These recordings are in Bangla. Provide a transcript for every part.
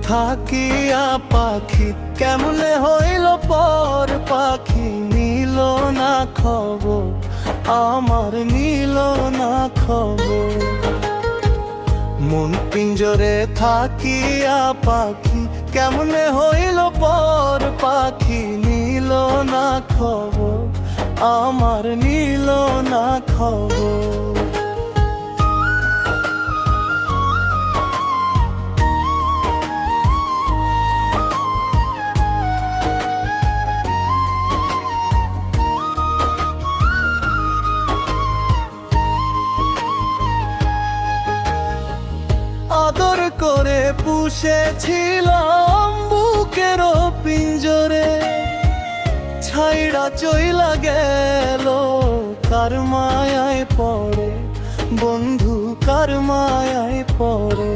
থাকিয়া পাখি কেমনে হইল পর পাখি, নিল না খবর আমার, নিল না খবর। মন পিঞ্জরে থাকিয়া পাখি কেমনে হইল পর পাখি, নিল না খবর আমার, নিল না খবর। আদর করে পুষেছিলাম বুকের পিঞ্জরে, ছাইড়া চইলা গেল কার মায়ায় পড়ে, বন্ধু কার মায়ায় পড়ে।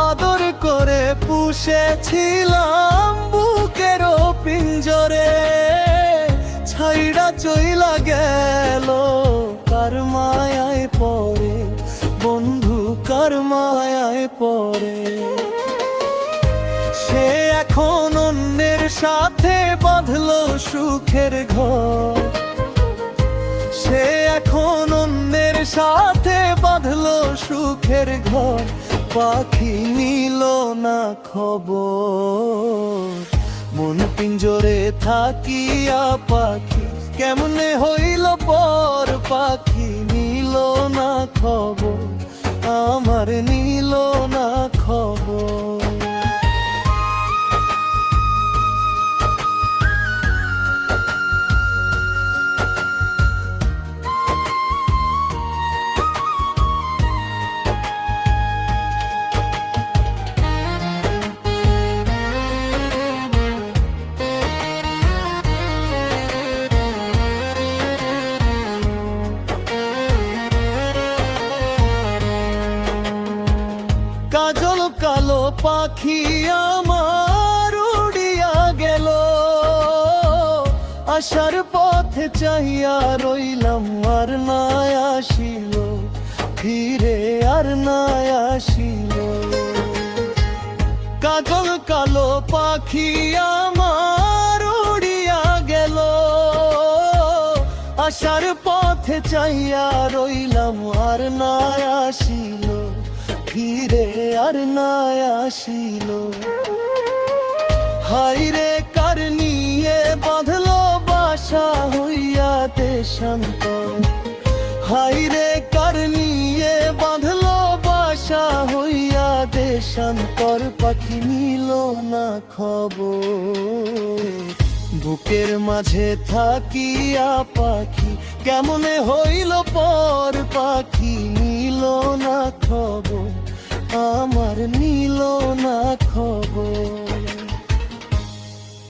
আদর করে পুষেছিলাম বুকের পিঞ্জরে, ছাইড়া চইলা গেল কার মায়ায় পড়ে, বন্ধু কার মায়ায় পড়ে। সে এখন অন্যের সাথে বাঁধলো সুখের ঘর, সে এখন অন্যের সাথে বাঁধলো সুখের ঘর। পাখি নিল না খবর, মন পিঞ্জরে থাকিয়া পাখি কেমনে হইল পর পাখি, নিল না খবর আমার, নিল না খবর। কাজল কালো পাখি আমার উড়িয়া গেল, আসার পথে চাহিয়া রইলাম আর না আসিল, ফিরে আর না আসিল। কাজল কালো পাখি আমার উড়িয়া গেল, আসার পথে চাহিয়া রইলাম আর না আসিল, ফিরে আর না আসিল। হাইরে কার নিয়ে বাঁধলো বাসা হইয়া দেশান্তর, হাইরে কার নিয়ে বাঁধলো বাসা হইয়া দেশান্তর। পাখি নিল না খবর, বুকের মাঝে থাকিয়া পাখি কেমনে হইল পর পাখি, নিল না খবর আমার, নিল না খবর।